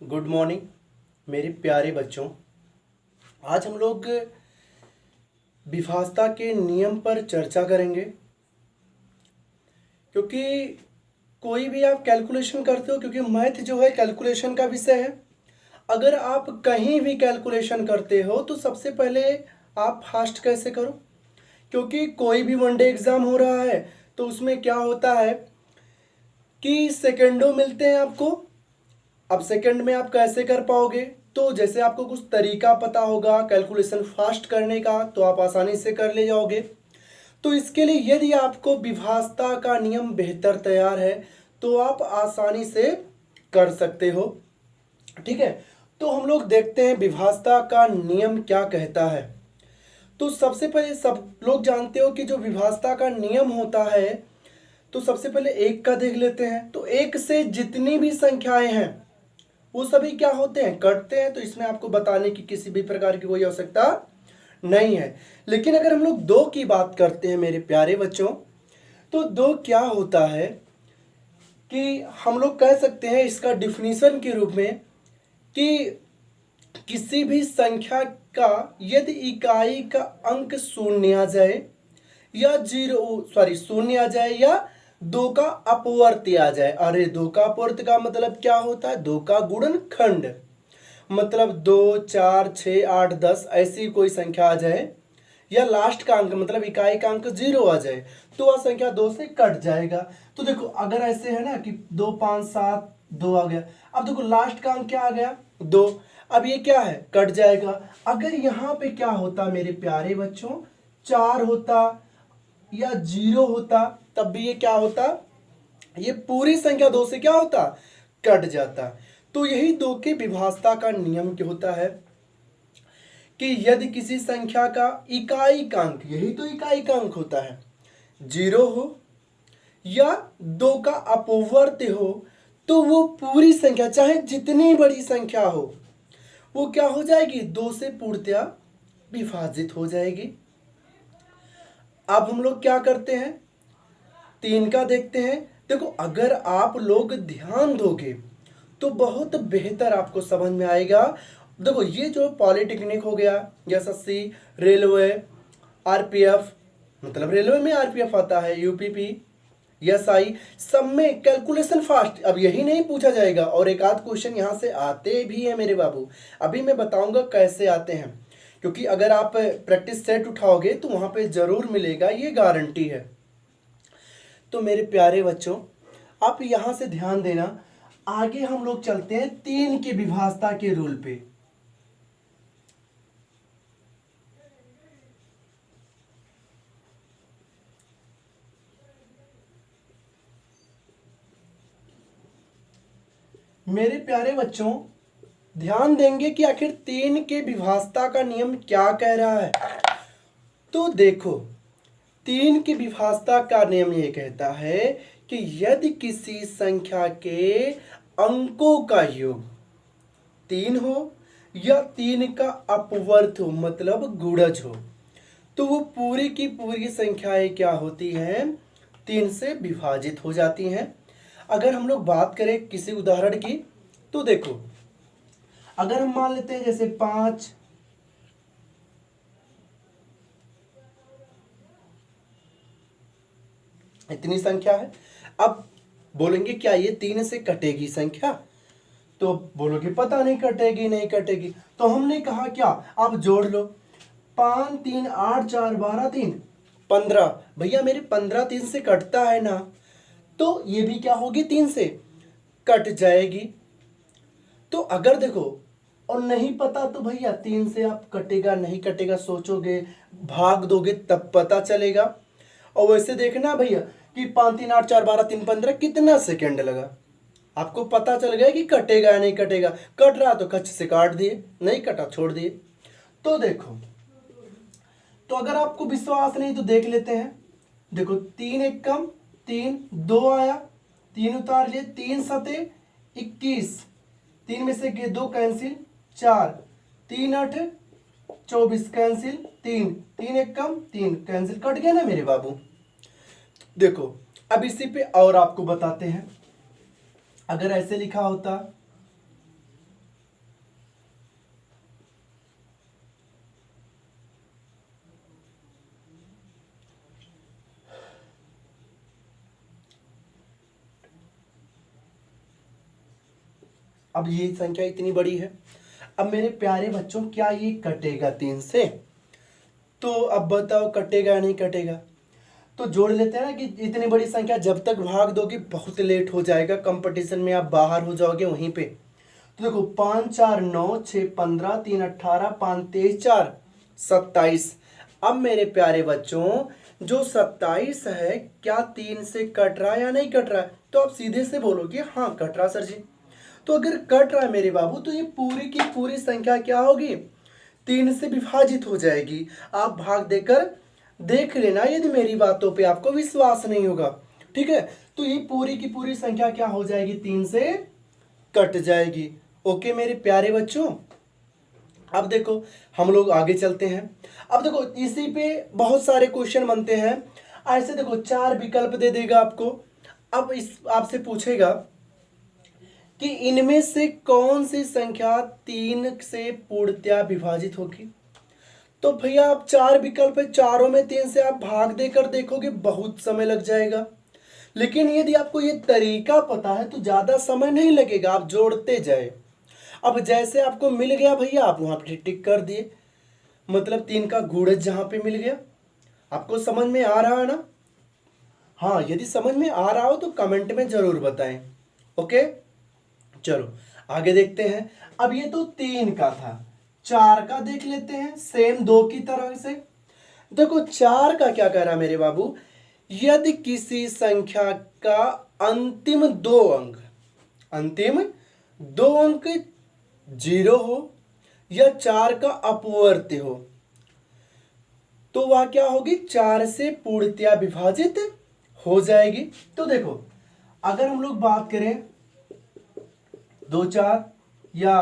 Good morning मेरे प्यारे बच्चों। आज हम लोग विभाज्यता के नियम पर चर्चा करेंगे, क्योंकि कोई भी आप कैलकुलेशन करते हो, क्योंकि मैथ जो है कैलकुलेशन का विषय है। अगर आप कहीं भी कैलकुलेशन करते हो तो सबसे पहले आप फास्ट कैसे करो, क्योंकि कोई भी वनडे एग्ज़ाम हो रहा है तो उसमें क्या होता है कि सेकेंडों मिलते हैं आपको। अब सेकंड में आप कैसे कर पाओगे? तो जैसे आपको कुछ तरीका पता होगा कैलकुलेशन फास्ट करने का तो आप आसानी से कर ले जाओगे। तो इसके लिए यदि आपको विभाज्यता का नियम बेहतर तैयार है तो आप आसानी से कर सकते हो। ठीक है, तो हम लोग देखते हैं विभाज्यता का नियम क्या कहता है। तो सबसे पहले सब लोग जानते हो कि जो विभाज्यता का नियम होता है, तो सबसे पहले एक का देख लेते हैं। तो एक से जितनी भी संख्याएं हैं वो सभी क्या होते हैं, कटते हैं। तो इसमें आपको बताने की किसी भी प्रकार की कोई आवश्यकता नहीं है। लेकिन अगर हम लोग दो की बात करते हैं मेरे प्यारे बच्चों, तो दो क्या होता है कि हम लोग कह सकते हैं इसका डिफिनीशन के रूप में कि किसी भी संख्या का यदि इकाई का अंक शून्य आ जाए या शून्य आ जाए या दो का अपवर्त्य आ जाए। अरे दो का अपवर्त्य का मतलब क्या होता है? दो का गुणनखंड, मतलब 2, 4, 6, 8, 10 ऐसी कोई संख्या आ जाए, या लास्ट का अंक मतलब इकाई का अंक 0 आ जाए तो वह संख्या 2 से कट जाएगा। तो देखो अगर ऐसे है ना कि 2, 5, 7, 2 आ गया। अब देखो लास्ट का अंक क्या आ गया? 2। अब ये क्या है? कट जाएगा। अगर यहाँ पे क्या होता मेरे प्यारे बच्चों, 4 होता या 0 होता तब भी ये क्या होता? ये पूरी संख्या 2 से क्या होता? कट जाता। तो यही दो के विभाज्यता का नियम क्या होता है कि यदि किसी संख्या का इकाई का अंक, यही तो इकाई का अंक होता है, 0 हो या 2 का अपवर्त्य हो, तो वो पूरी संख्या चाहे जितनी बड़ी संख्या हो वो क्या हो जाएगी? 2 से पूर्णतया विभाजित हो जाएगी। अब हम लोग क्या करते हैं, 3 का देखते हैं। देखो अगर आप लोग ध्यान दोगे तो बहुत बेहतर आपको समझ में आएगा। देखो ये जो पॉलिटेक्निक हो गया, एसएससी, रेलवे, आरपीएफ, मतलब रेलवे में आरपीएफ आता है, यूपीपी, एसआई, सब में कैलकुलेशन फास्ट। अब यही नहीं पूछा जाएगा और एक आध क्वेश्चन यहाँ से आते भी है मेरे बाबू। अभी मैं बताऊंगा कैसे आते हैं, क्योंकि अगर आप प्रैक्टिस सेट उठाओगे तो वहाँ पे जरूर मिलेगा, ये गारंटी है। तो मेरे प्यारे बच्चों आप यहाँ से ध्यान देना। आगे हम लोग चलते हैं 3 की विभाज्यता के रूल पे। मेरे प्यारे बच्चों ध्यान देंगे कि आखिर 3 के विभाज्यता का नियम क्या कह रहा है। तो देखो 3 की विभाज्यता का नियम ये कहता है कि यदि किसी संख्या के अंकों का योग 3 हो या 3 का अपवर्त हो, मतलब गुणज हो, तो वो पूरी की पूरी संख्याएं क्या होती हैं? 3 से विभाजित हो जाती हैं। अगर हम लोग बात करें किसी उदाहरण की, तो देखो अगर हम मान लेते हैं जैसे 5, इतनी संख्या है। अब बोलेंगे क्या ये 3 से कटेगी संख्या? तो बोलोगे पता नहीं कटेगी नहीं कटेगी। तो हमने कहा क्या, आप जोड़ लो, 5, 3, 8, 4, 12, 3, 15। भैया मेरे 15 3 से कटता है ना, तो ये भी क्या होगी? 3 से कट जाएगी। तो अगर देखो और नहीं पता तो भैया 3 से आप कटेगा नहीं कटेगा सोचोगे, भाग दोगे तब पता चलेगा। और वैसे देखना भैया कि 5, 3, 8, 4, 12, 3, 15 कितना सेकंड लगा, आपको पता चल गया कि कटेगा या नहीं कटेगा। कट रहा तो कच्छ से काट दिए, नहीं कटा छोड़ दिए। तो देखो, तो अगर आपको विश्वास नहीं तो देख लेते हैं। देखो 3 एक कम 3, 2 आया, 3 उतार लिए, 3 सते 21, 3 में से 2 कैंसिल, 4, 3 8 24 कैंसिल, 3, 3 एक कम 3 कैंसिल, कट गया ना मेरे बाबू। देखो अब इसी पे और आपको बताते हैं। अगर ऐसे लिखा होता अब ये संख्या इतनी बड़ी है। अब मेरे प्यारे बच्चों क्या ये कटेगा 3 से? तो अब बताओ कटेगा या नहीं कटेगा? तो जोड़ लेते हैं ना कि इतनी बड़ी संख्या जब तक भाग दोगे बहुत लेट हो जाएगा, कंपटीशन में आप बाहर हो जाओगे वहीं पे। तो देखो 5 4 9 6 15 3 18 5 23 4 27। अब मेरे प्यारे बच्चों जो 27 है क्या 3 से कट रहा है या नहीं कट रहा है? तो आप सीधे से बोलोगे हाँ कट रहा सर जी। तो अगर कट रहा है मेरे बाबू तो ये पूरी की पूरी संख्या क्या होगी? 3 से विभाजित हो जाएगी। आप भाग देकर देख लेना यदि मेरी बातों पे आपको विश्वास नहीं होगा। ठीक है, तो ये पूरी की पूरी संख्या क्या हो जाएगी? 3 से कट जाएगी। ओके मेरे प्यारे बच्चों, अब देखो हम लोग आगे चलते हैं। अब देखो इसी पे बहुत सारे क्वेश्चन बनते हैं। ऐसे देखो 4 विकल्प दे देगा आपको। अब इस आपसे पूछेगा कि इनमें से कौन सी संख्या 3 से पूर्णतया विभाजित होगी। तो भैया आप 4 विकल्प है, चारों में 3 से आप भाग देकर देखोगे बहुत समय लग जाएगा। लेकिन यदि आपको ये तरीका पता है तो ज़्यादा समय नहीं लगेगा, आप जोड़ते जाए। अब जैसे आपको मिल गया भैया आप वहाँ पे टिक कर दिए, मतलब 3 का गुणज जहाँ पे मिल गया। आपको समझ में आ रहा है ना? हाँ, यदि समझ में आ रहा हो तो कमेंट में ज़रूर बताएं। ओके, चलो आगे देखते हैं। अब ये तो 3 का था, 4 का देख लेते हैं सेम 2 की तरह से। देखो 4 का क्या कह रहा मेरे बाबू, यदि किसी संख्या का अंतिम 2 अंक 0 हो या 4 का अपवर्त्य हो तो वह क्या होगी? 4 से पूर्णतया विभाजित हो जाएगी। तो देखो अगर हम लोग बात करें 2 4 या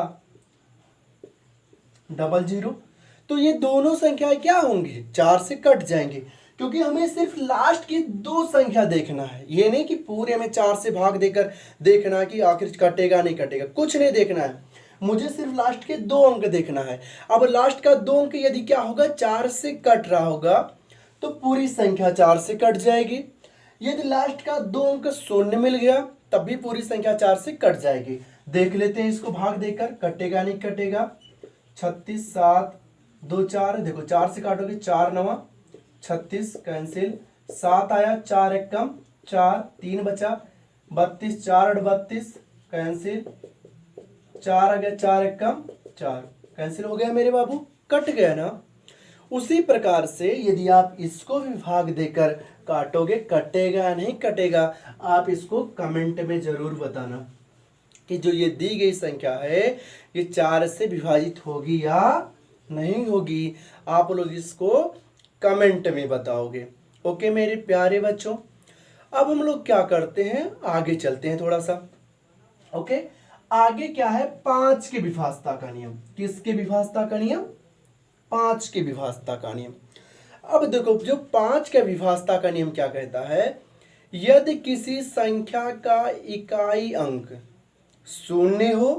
00 तो ये दोनों संख्याएं क्या होंगी? 4 से कट जाएंगी, क्योंकि हमें सिर्फ लास्ट की 2 संख्या देखना है। ये नहीं कि पूरे में 4 से भाग देकर देखना कि आखिर कटेगा नहीं कटेगा, कुछ नहीं देखना है। मुझे सिर्फ लास्ट के 2 अंक देखना है। अब लास्ट का 2 अंक यदि क्या होगा? 4 से कट रहा होगा तो पूरी संख्या 4 से कट जाएगी। यदि लास्ट का 2 अंक शून्य मिल गया तब भी पूरी संख्या 4 से कट जाएगी। देख लेते हैं इसको भाग देकर कटेगा नहीं कटेगा। 36 7 2 4, देखो 4 से काटोगे 4 9 36 कैंसिल, 7 आया 4 एक कम 4, 3 बचा 32, 4 32 कैंसिल, 4 आ गया 4 एक कम 4 कैंसिल हो गया मेरे बाबू, कट गया ना। उसी प्रकार से यदि आप इसको भी भाग देकर काटोगे कटेगा या नहीं कटेगा, आप इसको कमेंट में जरूर बताना कि जो ये दी गई संख्या है ये 4 से विभाजित होगी या नहीं होगी। आप लोग इसको कमेंट में बताओगे। ओके मेरे प्यारे बच्चों, अब हम लोग क्या करते हैं, आगे चलते हैं थोड़ा सा। ओके, आगे क्या है? 5 के विभाजता का नियम। किसके विभाजता का नियम? 5 के विभाजता का नियम। अब देखो जो 5 का विभाजता का नियम क्या कहता है, यदि किसी संख्या का इकाई अंक 0 हो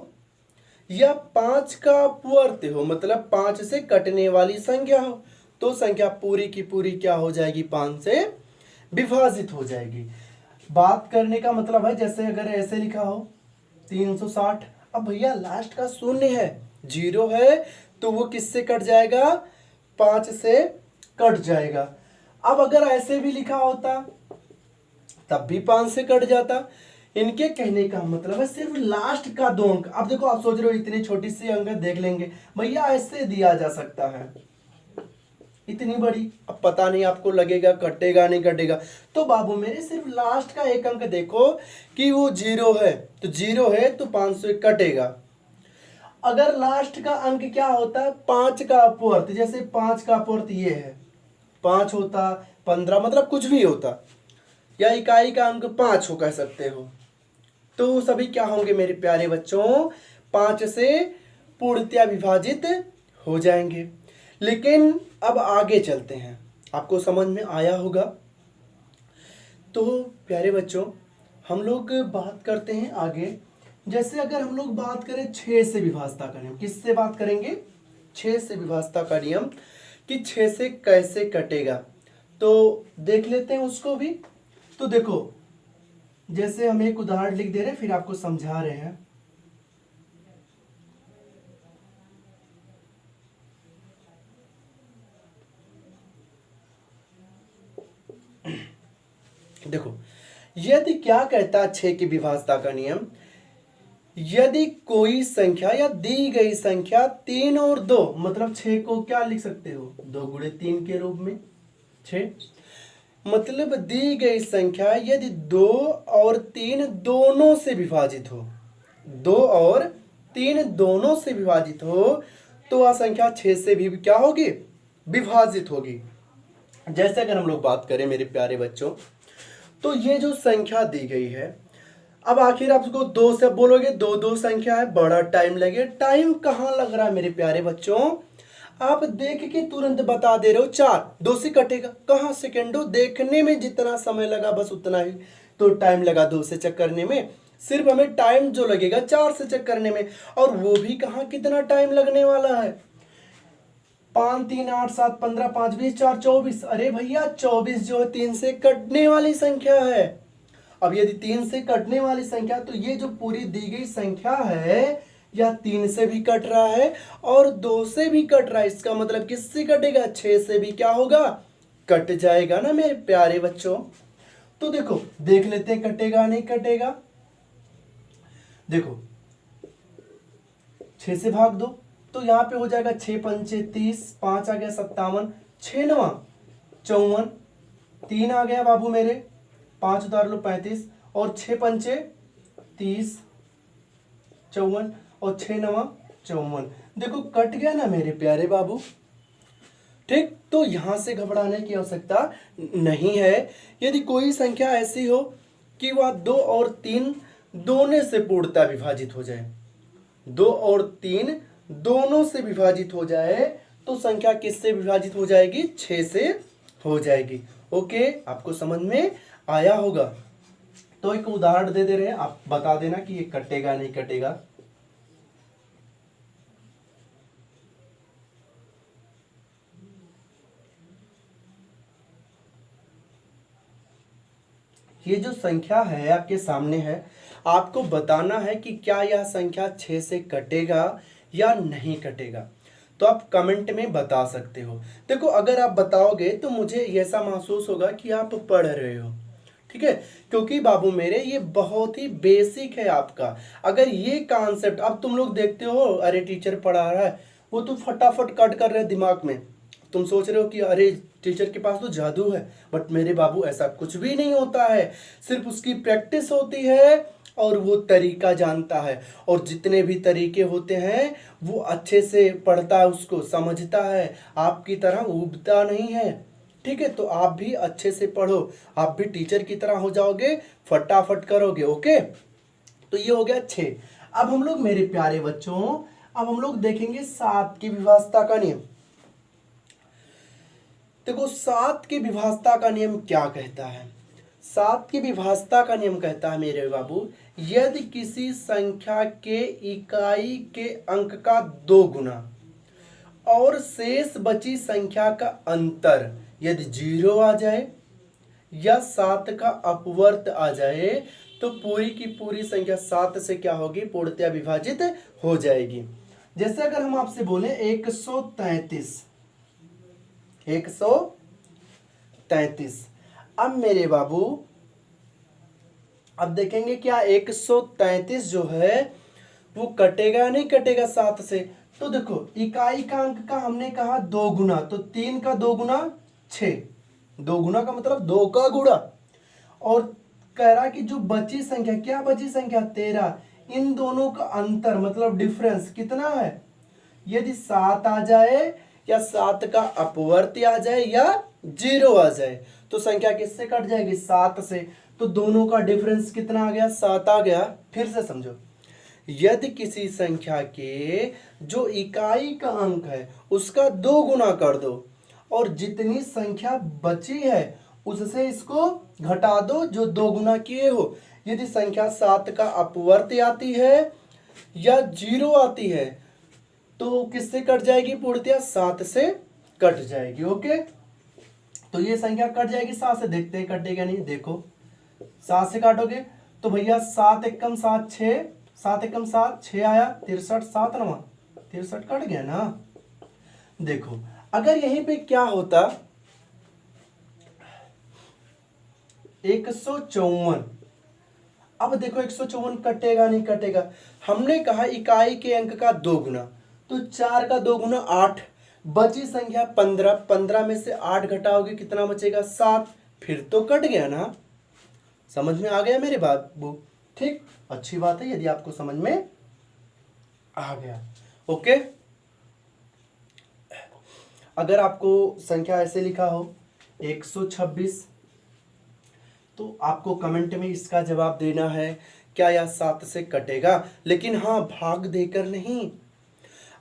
या 5 का अपवर्त्य हो, मतलब 5 से कटने वाली संख्या हो, तो संख्या पूरी की पूरी क्या हो जाएगी? 5 से विभाजित हो जाएगी। बात करने का मतलब है जैसे अगर ऐसे लिखा हो 360, अब भैया लास्ट का 0 है 0 है तो वो किससे कट जाएगा? 5 से कट जाएगा। अब अगर ऐसे भी लिखा होता तब भी 5 से कट जाता। इनके कहने का मतलब है सिर्फ लास्ट का 2 अंक। अब देखो आप सोच रहे हो इतनी छोटी सी अंक देख लेंगे, भैया ऐसे दिया जा सकता है इतनी बड़ी। अब पता नहीं आपको लगेगा कटेगा नहीं कटेगा, तो बाबू मेरे सिर्फ लास्ट का 1 अंक देखो कि वो 0 है, तो 0 है तो 5 से कटेगा। अगर लास्ट का अंक क्या होता है? 5 का अपवर्त, जैसे 5 का अपवर्त ये है 5 होता 15, मतलब कुछ भी होता, या इकाई का अंक 5 हो कह सकते हो, तो सभी क्या होंगे मेरे प्यारे बच्चों? 5 से पूर्णतया विभाजित हो जाएंगे। लेकिन अब आगे चलते हैं, आपको समझ में आया होगा। तो प्यारे बच्चों हम लोग बात करते हैं आगे। जैसे अगर हम लोग बात करें 6 से विभाजता का नियम, किससे बात करेंगे? 6 से विभाजता का नियम कि 6 से कैसे कटेगा, तो देख लेते हैं उसको भी। तो देखो जैसे हम एक उदाहरण लिख दे रहे हैं फिर आपको समझा रहे हैं। देखो, यदि क्या कहता है 6 की विभाज्यता का नियम, यदि कोई संख्या या दी गई संख्या 3 और 2, मतलब 6 को क्या लिख सकते हो, 2 गुणे 3 के रूप में 6। मतलब दी गई संख्या यदि 2 और 3 दोनों से विभाजित हो, 2 और 3 दोनों से विभाजित हो, तो वह संख्या 6 से भी क्या होगी, विभाजित होगी। जैसे अगर हम लोग बात करें मेरे प्यारे बच्चों, तो ये जो संख्या दी गई है, अब आखिर आप उसको 2 से बोलोगे, 2 2 संख्या है, बड़ा टाइम लगे। टाइम कहाँ लग रहा है मेरे प्यारे बच्चों, आप देख के तुरंत बता दे रहे हो 4, 2 से कटेगा कहाँ, सेकेंडों देखने में जितना समय लगा बस उतना ही तो टाइम लगा 2 से चेक करने में। सिर्फ हमें टाइम जो लगेगा 4 से चेक करने में, और वो भी कहाँ कितना टाइम लगने वाला है, 5 3 8 7 15 5 20 4 24। अरे भैया 24 जो है 3 से कटने वाली संख्या है। अब यदि 3 से कटने वाली संख्या, तो ये जो पूरी दी गई संख्या है या 3 से भी कट रहा है और 2 से भी कट रहा है, इसका मतलब किससे कटेगा, 6 से भी क्या होगा, कट जाएगा ना मेरे प्यारे बच्चों। तो देखो देख लेते हैं कटेगा नहीं कटेगा। देखो 6 से भाग दो तो यहाँ पे हो जाएगा 6 पंचे 30, 5 आ गया 57, 6 नवा 54, 3 आ गया बाबू मेरे, 5 उतार लो 35, और 6 पंचे 30, 54, और 6 नवा 54। देखो कट गया ना मेरे प्यारे बाबू। ठीक, तो यहां से घबराने की आवश्यकता नहीं है। यदि कोई संख्या ऐसी हो कि वह 2 और 3 दोनों से पूर्णतः विभाजित हो जाए, 2 और 3 दोनों से विभाजित हो जाए, तो संख्या किससे विभाजित हो जाएगी, 6 से हो जाएगी। ओके, आपको समझ में आया होगा। तो एक उदाहरण दे रहे हैं, आप बता देना कि ये कटेगा नहीं कटेगा। ये जो संख्या है आपके सामने है, आपको बताना है कि क्या यह संख्या 6 से कटेगा या नहीं कटेगा। तो आप कमेंट में बता सकते हो। देखो अगर आप बताओगे तो मुझे ऐसा महसूस होगा कि आप पढ़ रहे हो, ठीक है, क्योंकि बाबू मेरे ये बहुत ही बेसिक है आपका। अगर ये कॉन्सेप्ट अब तुम लोग देखते हो, अरे टीचर पढ़ा रहा है, वो तो फटाफट कट कर रहे हैं दिमाग में, तुम सोच रहे हो कि अरे टीचर के पास तो जादू है, बट मेरे बाबू ऐसा कुछ भी नहीं होता है। सिर्फ उसकी प्रैक्टिस होती है और वो तरीका जानता है, और जितने भी तरीके होते हैं वो अच्छे से पढ़ता है, उसको समझता है, आपकी तरह उबता नहीं है। ठीक है, तो आप भी अच्छे से पढ़ो, आप भी टीचर की तरह हो जाओगे, फटाफट करोगे। ओके, तो ये हो गया 6। अब हम लोग मेरे प्यारे बच्चों, अब हम लोग देखेंगे 7 की विभाज्यता का नियम। देखो 7 की विभाज्यता का नियम क्या कहता है, 7 की विभाज्यता का नियम कहता है मेरे बाबू, यदि किसी संख्या के इकाई के अंक का 2 गुना और शेष बची संख्या का अंतर यदि 0 आ जाए या 7 का अपवर्त आ जाए, तो पूरी की पूरी संख्या 7 से क्या होगी, पूर्णतः विभाजित हो जाएगी। जैसे अगर हम आपसे बोले 133, 133, अब मेरे बाबू अब देखेंगे क्या 133 जो है वो कटेगा नहीं कटेगा 7 से। तो देखो इकाई का अंक का हमने कहा 2 गुना, तो 3 का 2 गुना 6, 2 गुना का मतलब 2 का गुणा, और कह रहा कि जो बची संख्या, क्या बची संख्या 13, इन दोनों का अंतर मतलब डिफरेंस कितना है, यदि 7 आ जाए या 7 का अपवर्ती आ जाए या 0 आ जाए, तो संख्या किससे कट जाएगी, 7 से। तो दोनों का डिफरेंस कितना आ गया, 7 आ गया। फिर से समझो, यदि किसी संख्या के जो इकाई का अंक है उसका 2 गुना कर दो, और जितनी संख्या बची है उससे इसको घटा दो जो 2 गुना किए हो। यदि संख्या 7 का अपवर्ती आती है या 0 आती है, तो किससे कट जाएगी, पूर्णतः 7 से कट जाएगी। ओके, तो ये संख्या कट जाएगी 7 से, देखते हैं कटेगा नहीं। देखो 7 से काटोगे तो भैया 7 एकम 7 6, 7 एकम 7 6 आया, 63, 7 नवा 63 कट गया ना। देखो अगर यहीं पे क्या होता, 154। अब देखो 154 कटेगा नहीं कटेगा। हमने कहा इकाई के अंक का 2 गुना, तो 4 का 2 गुना 8, बची संख्या 15। 15 में से 8 घटाओगे कितना बचेगा? 7। फिर तो कट गया ना। समझ में आ गया मेरे बाबू? ठीक, अच्छी बात है यदि आपको समझ में आ गया। ओके, अगर आपको संख्या ऐसे लिखा हो 126, तो आपको कमेंट में इसका जवाब देना है क्या यह 7 से कटेगा। लेकिन हाँ, भाग देकर नहीं,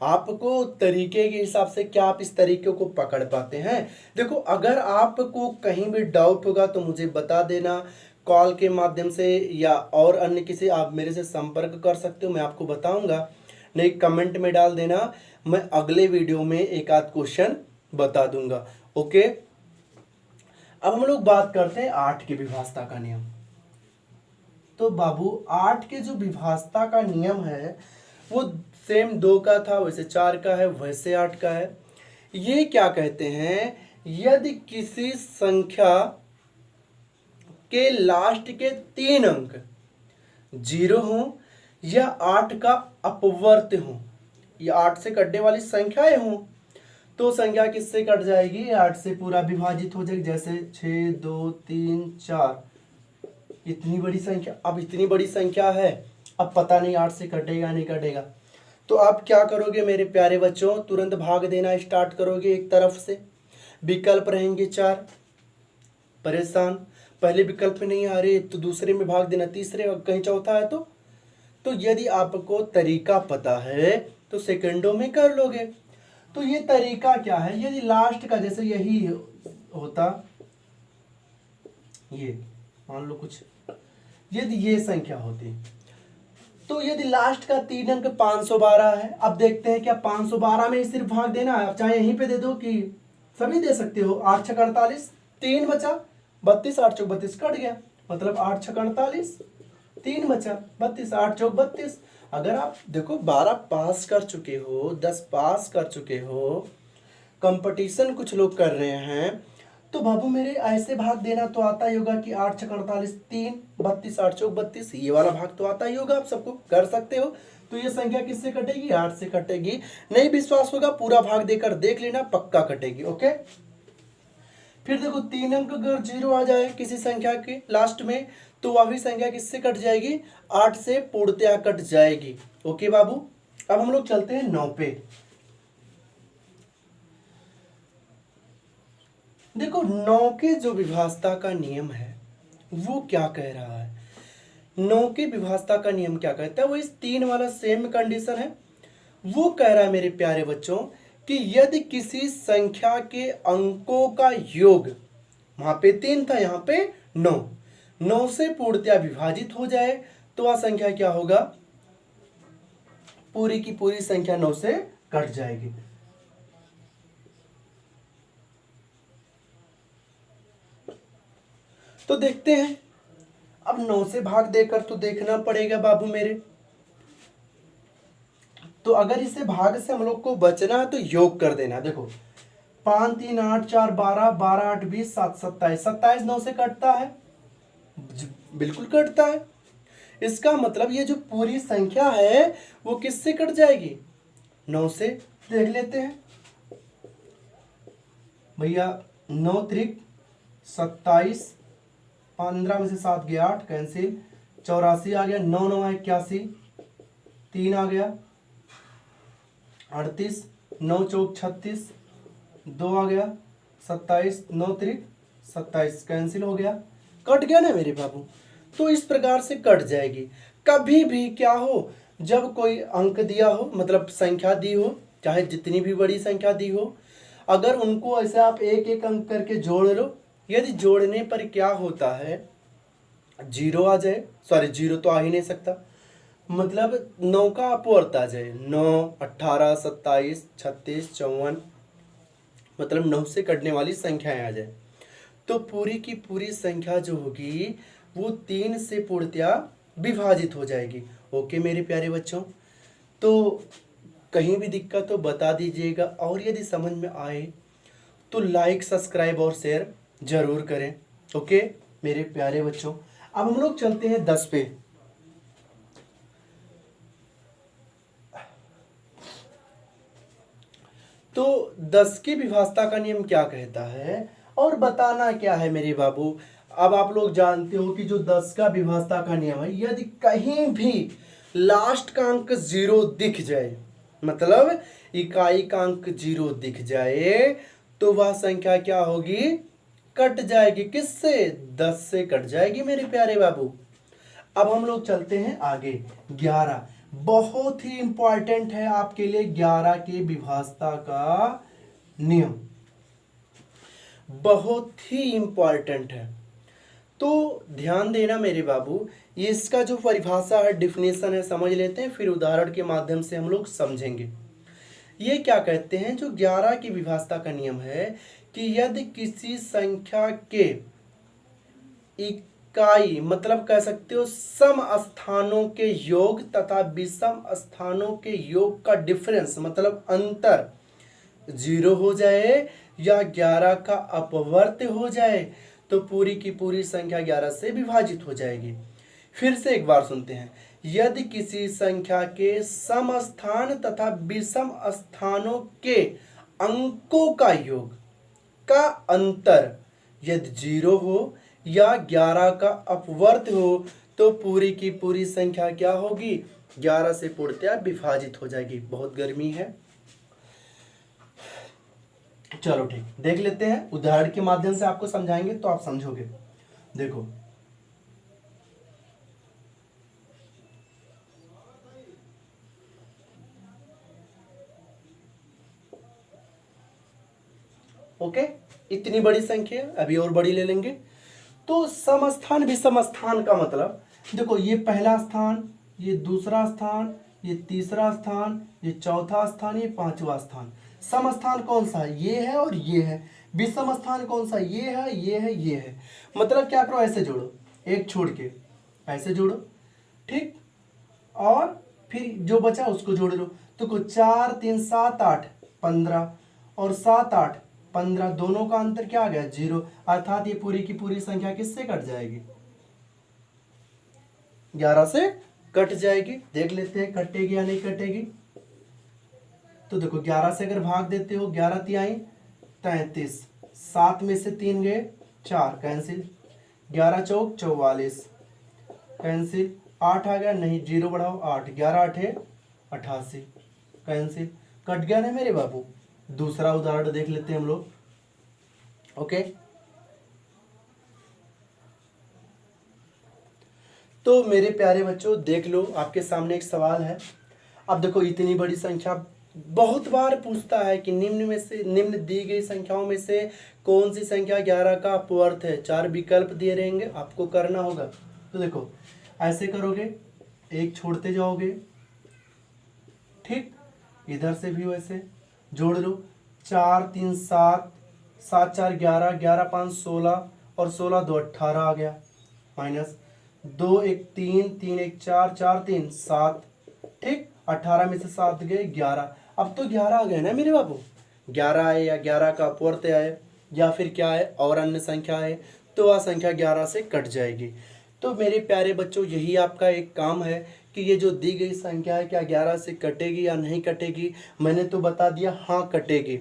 आपको तरीके के हिसाब से क्या आप इस तरीके को पकड़ पाते हैं। देखो, अगर आपको कहीं भी डाउट होगा तो मुझे बता देना, कॉल के माध्यम से या और अन्य किसी आप मेरे से संपर्क कर सकते हो, मैं आपको बताऊंगा। नहीं, कमेंट में डाल देना, मैं अगले वीडियो में एक आध क्वेश्चन बता दूंगा। ओके, अब हम लोग बात करते हैं 8 की विभाज्यता का नियम। तो बाबू 8 के जो विभाज्यता का नियम है वो सेम 2 का था, वैसे 4 का है, वैसे 8 का है। ये क्या कहते हैं, यदि किसी संख्या के लास्ट के 3 अंक 0 हो या 8 का अपवर्त हो या 8 से कटने वाली संख्याएं हो, तो संख्या किससे कट जाएगी? 8 से पूरा विभाजित हो जाएगी। जैसे 6, 2, 3, 4, इतनी बड़ी संख्या। अब इतनी बड़ी संख्या है, अब पता नहीं 8 से कटेगा नहीं कटेगा, तो आप क्या करोगे मेरे प्यारे बच्चों? तुरंत भाग देना स्टार्ट करोगे। एक तरफ से विकल्प रहेंगे 4, परेशान, पहले विकल्प में नहीं आ रहे तो दूसरे में भाग देना, तीसरे कहीं चौथा है तो यदि आपको तरीका पता है तो सेकंडों में कर लोगे। तो ये तरीका क्या है, यदि लास्ट का जैसे यही होता, ये मान लो कुछ, यदि ये संख्या होती, तो यदि लास्ट का 3 अंक 512 है, अब देखते हैं क्या 512 में सिर्फ भाग देना है। अब चाहे यहीं पे दे दो कि सभी दे सकते हो। 8 छक 48, 3 बचा 32, 8 चौक 32 कट गया, मतलब 8 छक 48, 3 बचा 32, 8 चौक 32। अगर आप देखो 12 पास कर चुके हो, 10 पास कर चुके हो, कंपटीशन कुछ लोग कर रहे हैं, तो बाबू मेरे ऐसे भाग देना तो आता ही होगा कि 8 छक 48, 3, 32, 8 चौक 32, ये वाला भाग तो आता ही होगा, आप सबको कर सकते हो। तो ये संख्या किससे कटेगी? 8 से कटेगी। नहीं विश्वास होगा पूरा भाग देकर देख लेना, पक्का कटेगी। ओके, फिर देखो 3 अंक अगर 0 आ जाए किसी संख्या के लास्ट में, तो वह भी संख्या किससे कट जाएगी? 8 से पूर्णतया कट जाएगी। ओके बाबू, अब हम लोग चलते हैं 9 पे। देखो 9 के जो विभाज्यता का नियम है वो क्या कह रहा है? 9 के विभाज्यता का नियम क्या कहता है? वो इस 3 वाला सेम कंडीशन है। वो कह रहा है मेरे प्यारे बच्चों कि यदि किसी संख्या के अंकों का योग, वहां पे 3 था, यहाँ पे 9 से पूर्णतया विभाजित हो जाए, तो वह संख्या क्या होगा? पूरी की पूरी संख्या 9 से कट जाएगी। तो देखते हैं, अब 9 से भाग देकर तो देखना पड़ेगा बाबू मेरे। तो अगर इसे भाग से हम लोग को बचना है तो योग कर देना। देखो 5, 3, 8, 4, 12, 12, 8, 20, 7, 27, 27 9 से कटता है, बिल्कुल कटता है। इसका मतलब ये जो पूरी संख्या है वो किससे कट जाएगी? 9 से। देख लेते हैं भैया, 9 त्रिक 27, 15 में से 7 गया 8, कैंसिल, 84 आ गया, 9 9 81, 3 आ गया 38, 9 चौक 36, 2 आ गया 27, 9 त्रिक 27, कैंसिल हो गया, कट गया ना मेरे बाबू। तो इस प्रकार से कट जाएगी। कभी भी क्या हो, जब कोई अंक दिया हो, मतलब संख्या दी हो, चाहे जितनी भी बड़ी संख्या दी हो, अगर उनको ऐसे आप एक एक अंक करके जोड़ लो, यदि जोड़ने पर क्या होता है, 0 आ जाए, सॉरी 0 तो आ ही नहीं सकता, मतलब 9 का अपवर्त आ जाए, 9, 18, 27, 36, 54, मतलब 9 से कटने वाली संख्याएं आ जाए, तो पूरी की पूरी संख्या जो होगी वो 3 से पूर्णतया विभाजित हो जाएगी। ओके मेरे प्यारे बच्चों, तो कहीं भी दिक्कत हो बता दीजिएगा, और यदि समझ में आए तो लाइक, सब्सक्राइब और शेयर जरूर करें। ओके। मेरे प्यारे बच्चों, अब हम लोग चलते हैं 10 पे। तो 10 की विभाज्यता का नियम क्या कहता है और बताना क्या है मेरे बाबू। अब आप लोग जानते हो कि जो 10 का विभाज्यता का नियम है, यदि कहीं भी लास्ट का अंक 0 दिख जाए, मतलब इकाई का अंक 0 दिख जाए, तो वह संख्या क्या होगी, कट जाएगी। किससे? 10 से कट जाएगी मेरे प्यारे बाबू। अब हम लोग चलते हैं आगे। 11 बहुत ही इंपॉर्टेंट है आपके लिए, 11 के विभाज्यता का नियम बहुत ही इंपॉर्टेंट है। तो ध्यान देना मेरे बाबू, ये इसका जो परिभाषा है, डिफिनेशन है, समझ लेते हैं, फिर उदाहरण के माध्यम से हम लोग समझेंगे। ये क्या कहते हैं, जो 11 की विभाज्यता का नियम है कि यदि किसी संख्या के इकाई, मतलब कह सकते हो सम स्थानों के योग तथा विषम स्थानों के योग का डिफरेंस, मतलब अंतर 0 हो जाए या 11 का अपवर्त हो जाए, तो पूरी की पूरी संख्या 11 से विभाजित हो जाएगी। फिर से एक बार सुनते हैं। यदि किसी संख्या के सम स्थान तथा विषम स्थानों के अंकों का योग का अंतर यदि 0 हो या 11 का अपवर्त हो, तो पूरी की पूरी संख्या क्या होगी, 11 से पूर्णतया विभाजित हो जाएगी। बहुत गर्मी है, चलो ठीक, देख लेते हैं, उदाहरण के माध्यम से आपको समझाएंगे तो आप समझोगे। देखो, ओके, इतनी बड़ी संख्या, अभी और बड़ी ले लेंगे। तो समस्थान विषम स्थान का मतलब, देखो ये पहला स्थान, ये दूसरा स्थान, ये तीसरा स्थान, ये चौथा स्थान, ये पांचवा स्थान। समस्थान कौन सा है, ये है और ये है। विषम स्थान कौन सा, ये है, ये है, ये है। मतलब क्या करो, ऐसे जोड़ो, एक छोड़ के ऐसे जोड़ो, ठीक, और फिर जो बचा उसको जोड़ लो। तो कुछ 4 3 7 8 15 और 7 8 15, दोनों का अंतर क्या आ गया, 0। अर्थात ये पूरी की पूरी संख्या किससे कट जाएगी, 11 से कट जाएगी। देख लेते हैं कटेगी या नहीं कटेगी। तो देखो 11 से अगर भाग देते हो, 11 तिहाई 33, 7 में से 3 गए 4, कैंसिल, 11 चौक 44, कैंसिल, 8 आ गया, नहीं 0 बढ़ाओ 8, 11 8 88, कैंसिल, कट गया ना मेरे बाबू। दूसरा उदाहरण देख लेते हैं हम लोग, ओके। तो मेरे प्यारे बच्चों देख लो, आपके सामने एक सवाल है। अब देखो इतनी बड़ी संख्या बहुत बार पूछता है कि निम्न दी गई संख्याओं में से कौन सी संख्या 11 का अपवर्त है। 4 विकल्प दिए रहेंगे, आपको करना होगा। तो देखो ऐसे करोगे, एक छोड़ते जाओगे, ठीक, इधर से भी वैसे जोड़ लो। 4 3 7, 7 4 11, 11 5 16 और 16 2 18 आ गया, माइनस 2 1 3, 3 1 4, 4 3 7, ठीक, 18 में से 7 गए 11। अब तो 11 आ गए ना मेरे बाबू, 11 आए या 11 का अपवर्त आए या फिर क्या है और अन्य संख्या है, तो वह संख्या 11 से कट जाएगी। तो मेरे प्यारे बच्चों यही आपका एक काम है कि ये जो दी गई संख्या है क्या 11 से कटेगी या नहीं कटेगी। मैंने तो बता दिया हाँ कटेगी,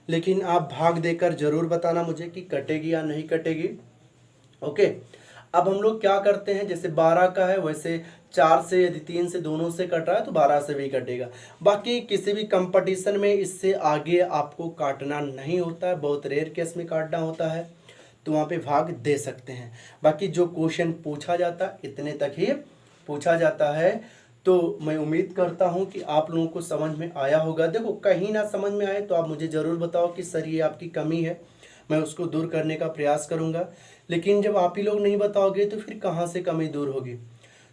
लेकिन आप भाग देकर जरूर बताना मुझे कि कटेगी या नहीं कटेगी, ओके। अब हम लोग क्या करते हैं, जैसे 12 का है वैसे 4 से यदि 3 से दोनों से कट रहा है तो 12 से भी कटेगा। बाकी किसी भी कंपटीशन में इससे आगे आपको काटना नहीं होता है, बहुत रेयर केस में काटना होता है, तो वहाँ पे भाग दे सकते हैं। बाकी जो क्वेश्चन पूछा जाता है इतने तक ही पूछा जाता है। तो मैं उम्मीद करता हूँ कि आप लोगों को समझ में आया होगा। देखो कहीं ना समझ में आए तो आप मुझे ज़रूर बताओ कि सर ये आपकी कमी है, मैं उसको दूर करने का प्रयास करूँगा। लेकिन जब आप ही लोग नहीं बताओगे तो फिर कहाँ से कमी दूर होगी।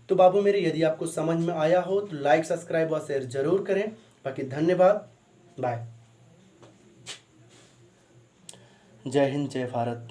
तो बाबू मेरे, यदि आपको समझ में आया हो तो लाइक सब्सक्राइब और शेयर जरूर करें। बाकी धन्यवाद, बाय, जय हिंद, जय भारत।